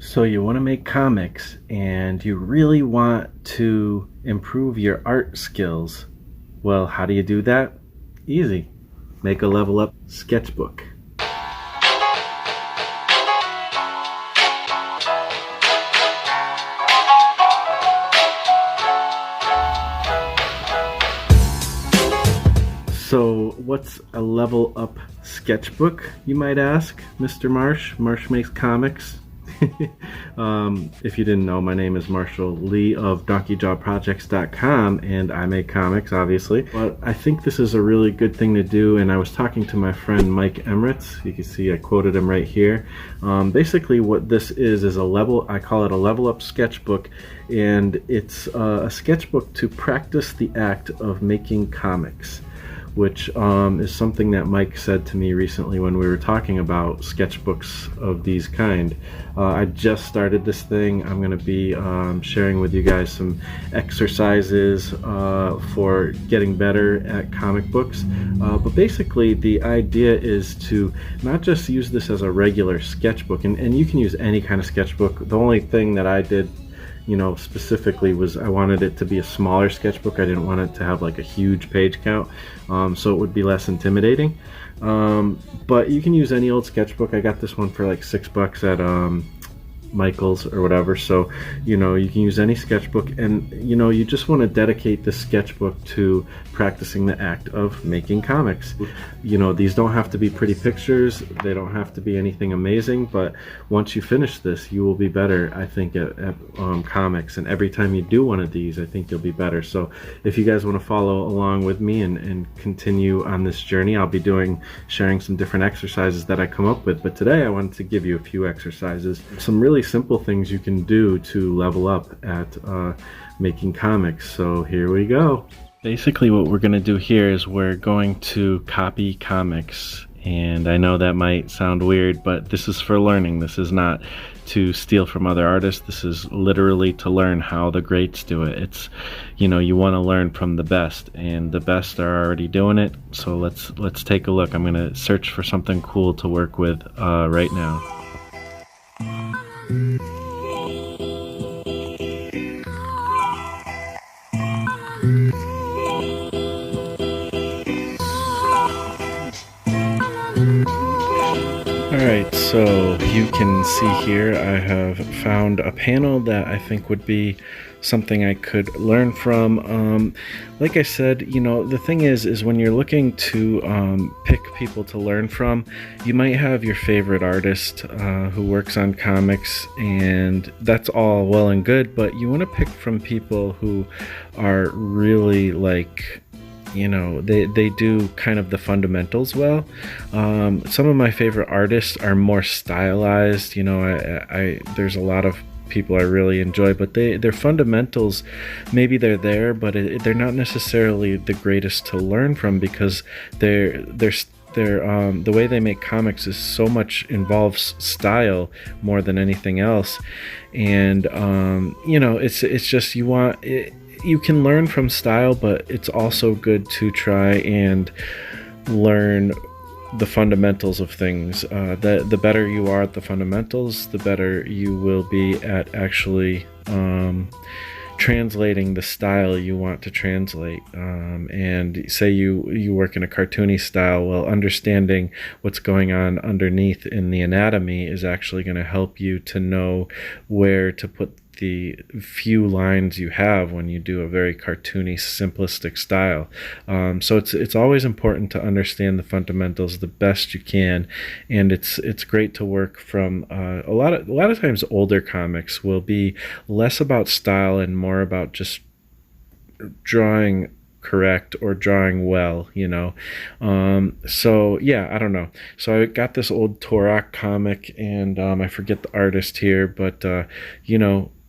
So you want to make comics and you really want to improve your art skills. Well, how do you do that? Easy. Make a Level Up Sketchbook. So what's a Level Up Sketchbook, you might ask, Mr. Marsh? Marsh makes comics. If you didn't know, my name is Marshall Lee of DonkeyJawProjects.com, and I make comics, obviously. But I think this is a really good thing to do, and I was talking to my friend Mike Emeritz. You can see I quoted him right here. Basically what this is I call it a Level Up Sketchbook, and it's a sketchbook to practice the act of making comics, which is something that Mike said to me recently when we were talking about sketchbooks of these kind. I just started this thing. I'm going to be sharing with you guys some exercises for getting better at comic books. But basically the idea is to not just use this as a regular sketchbook, and you can use any kind of sketchbook. The only thing that I did specifically was I wanted it to be a smaller sketchbook. I didn't want it to have like a huge page count, so it would be less intimidating. But you can use any old sketchbook. I got this one for like $6 at Michael's or whatever, so you can use any sketchbook, and you just want to dedicate this sketchbook to practicing the act of making comics. These don't have to be pretty pictures, they don't have to be anything amazing, but once you finish this, you will be better, I think, at comics, and every time you do one of these, I think you'll be better. So if you guys want to follow along with me and continue on this journey, I'll be sharing some different exercises that I come up with, but today I wanted to give you a few exercises, some really simple things you can do to level up at making comics. So here we go. Basically what we're going to do here is we're going to copy comics, and I know that might sound weird, but this is for learning. This is not to steal from other artists. This is literally to learn how the greats do it. It's you want to learn from the best, and the best are already doing it. So let's take a look. I'm going to search for something cool to work with right now. Alright, so you can see here I have found a panel that I think would be something I could learn from. Like I said, the thing is when you're looking to pick people to learn from, you might have your favorite artist who works on comics, and that's all well and good, but you want to pick from people who are really like, they do kind of the fundamentals well. Some of my favorite artists are more stylized. There's a lot of people I really enjoy, but their fundamentals, maybe they're there, but they're not necessarily the greatest to learn from, because the way they make comics is so much involves style more than anything else, and it's just you can learn from style, but it's also good to try and learn the fundamentals of things. The better you are at the fundamentals, the better you will be at actually translating the style you want to translate. And say you work in a cartoony style, well, understanding what's going on underneath in the anatomy is actually going to help you to know where to put the few lines you have when you do a very cartoony, simplistic style. So it's always important to understand the fundamentals the best you can, and it's great to work from a lot of times older comics will be less about style and more about just drawing correct or drawing well, so yeah, I don't know. So I got this old Turok comic, and I forget the artist here, but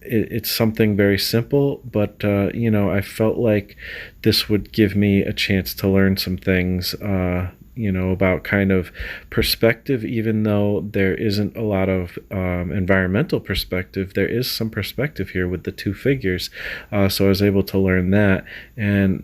it's something very simple, but I felt like this would give me a chance to learn some things about kind of perspective. Even though there isn't a lot of environmental perspective, there is some perspective here with the two figures. So I was able to learn that, and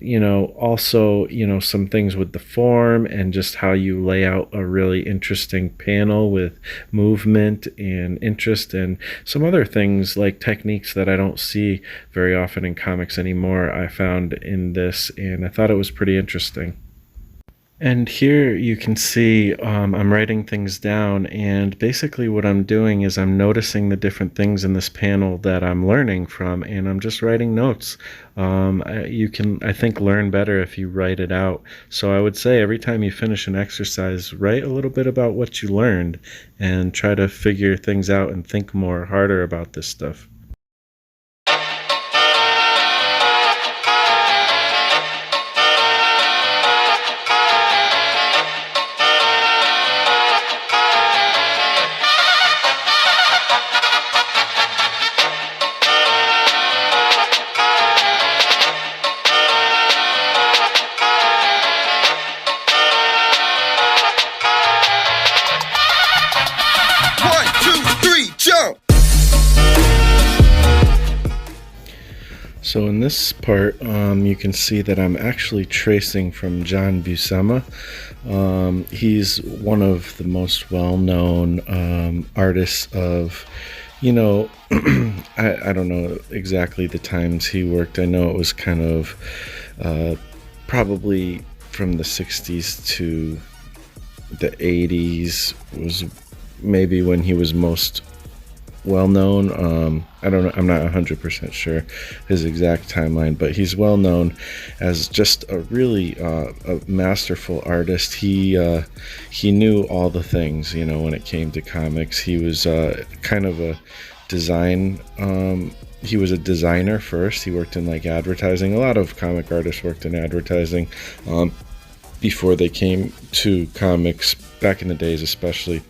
also some things with the form and just how you lay out a really interesting panel with movement and interest, and some other things like techniques that I don't see very often in comics anymore, I found in this, and I thought it was pretty interesting. And here you can see I'm writing things down, and basically what I'm doing is I'm noticing the different things in this panel that I'm learning from, and I'm just writing notes. You can, I think, learn better if you write it out. So I would say every time you finish an exercise, write a little bit about what you learned and try to figure things out and think more harder about this stuff. So in this part, you can see that I'm actually tracing from John Buscema. He's one of the most well-known artists of, I don't know exactly the times he worked. I know it was kind of probably from the 60s to the 80s was maybe when he was most well known. I don't know, I'm not 100% sure his exact timeline, but he's well known as just a really a masterful artist. He knew all the things, when it came to comics. He was kind of a design he was a designer first. He worked in like advertising. A lot of comic artists worked in advertising before they came to comics, back in the days especially.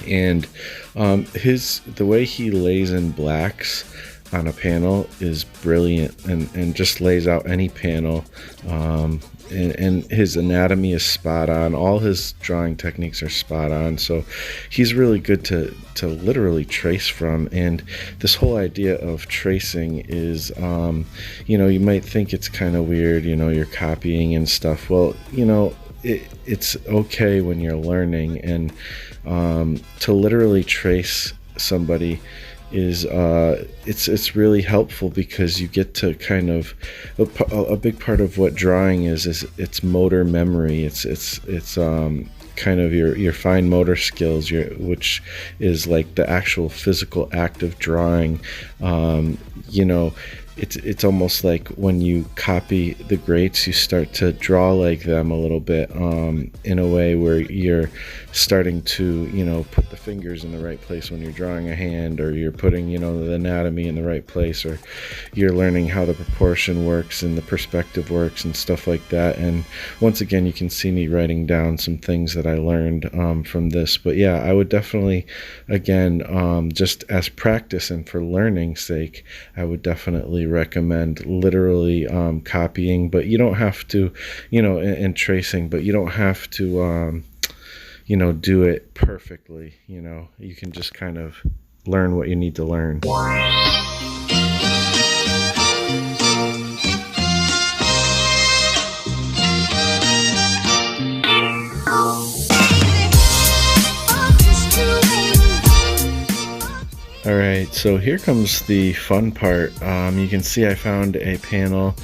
And the way he lays in blacks on a panel is brilliant, and just lays out any panel, and his anatomy is spot on. All his drawing techniques are spot on, so he's really good to literally trace from. And this whole idea of tracing is, you might think it's kind of weird, you're copying and stuff. Well, it's okay when you're learning, and to literally trace somebody is it's really helpful, because you get to kind of a big part of what drawing is it's motor memory. It's kind of your fine motor skills, which is like the actual physical act of drawing. It's almost like when you copy the greats, you start to draw like them a little bit, in a way where you're starting to, put the fingers in the right place when you're drawing a hand, or you're putting, the anatomy in the right place, or you're learning how the proportion works and the perspective works and stuff like that. And once again, you can see me writing down some things that I learned from this. But yeah, I would definitely, again, just as practice and for learning's sake, I would definitely recommend literally copying, but you don't have to, and tracing, but you don't have to do it perfectly. You can just kind of learn what you need to learn. Alright, so here comes the fun part. You can see I found a panel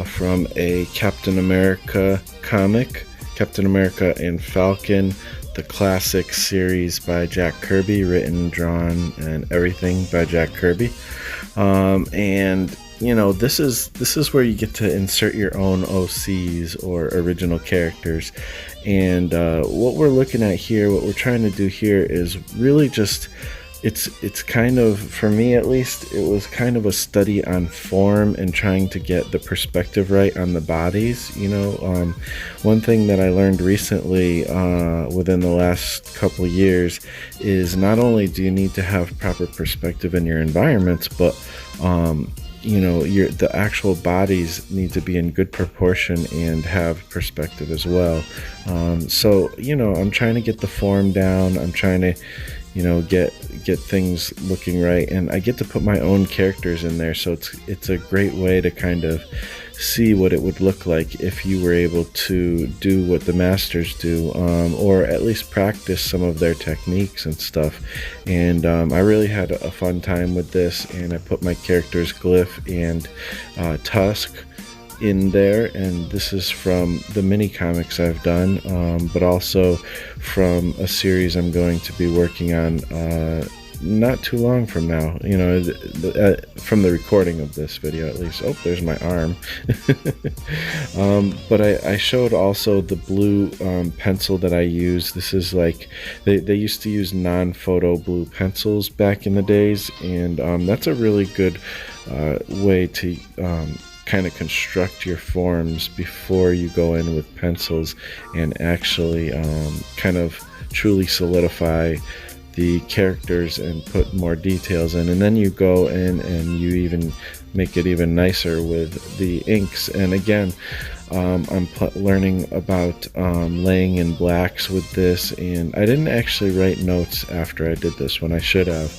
from a Captain America comic, Captain America and Falcon, the classic series by Jack Kirby, written, drawn, and everything by Jack Kirby. And this is where you get to insert your own OCs, or original characters. And what we're looking at here, what we're trying to do here, is really just it's kind of, for me at least, it was kind of a study on form and trying to get the perspective right on the bodies. One thing that I learned recently within the last couple years is not only do you need to have proper perspective in your environments, but the actual bodies need to be in good proportion and have perspective as well. So I'm trying to get the form down. I'm trying to get things looking right, and I get to put my own characters in there, so it's a great way to kind of see what it would look like if you were able to do what the masters do, or at least practice some of their techniques and stuff. And I really had a fun time with this, and I put my characters Glyph and Tusk in there, and this is from the mini comics I've done, but also from a series I'm going to be working on not too long from now, from the recording of this video at least. Oh, there's my arm. But I showed also the blue pencil that I use. This is like, they used to use non-photo blue pencils back in the days, and that's a really good way to kind of construct your forms before you go in with pencils and actually kind of truly solidify the characters and put more details in, and then you go in and you even make it even nicer with the inks. And again, I'm learning about laying in blacks with this, and I didn't actually write notes after I did this when I should have,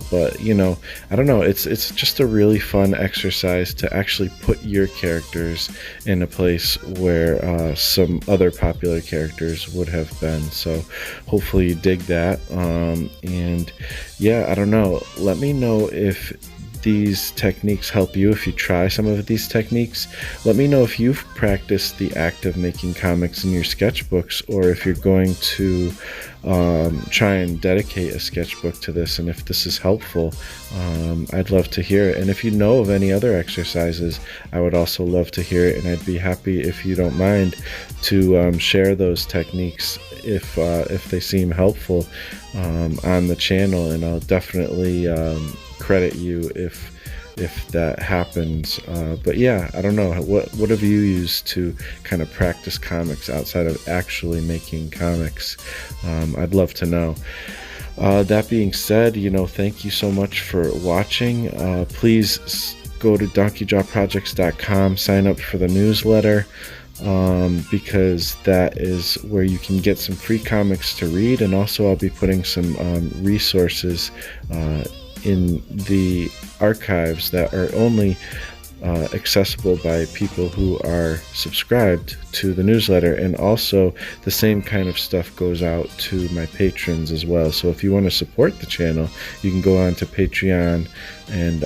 but I don't know, it's just a really fun exercise to actually put your characters in a place where some other popular characters would have been. So hopefully you dig that, and yeah, I don't know, let me know if these techniques help you. If you try some of these techniques, let me know if you've practiced the act of making comics in your sketchbooks, or if you're going to try and dedicate a sketchbook to this, and if this is helpful. I'd love to hear it. And if you know of any other exercises, I would also love to hear it, and I'd be happy, if you don't mind, to share those techniques if they seem helpful on the channel, and I'll definitely credit you if that happens. But yeah, I don't know, what have you used to kind of practice comics outside of actually making comics? I'd love to know. That being said, thank you so much for watching. Please go to donkeyjawprojects.com, sign up for the newsletter, because that is where you can get some free comics to read, and also I'll be putting some resources in the archives that are only accessible by people who are subscribed to the newsletter, and also the same kind of stuff goes out to my patrons as well. So if you want to support the channel, you can go on to Patreon, and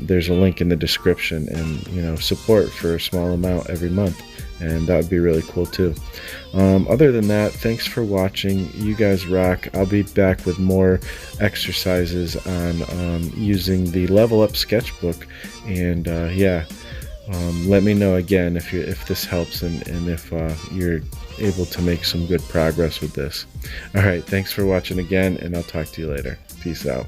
there's a link in the description, and support for a small amount every month, and that would be really cool too. Other than that, thanks for watching. You guys rock. I'll be back with more exercises on using the Level Up Sketchbook, and yeah, let me know again if this helps, and if you're able to make some good progress with this. All right, thanks for watching again, and I'll talk to you later. Peace out.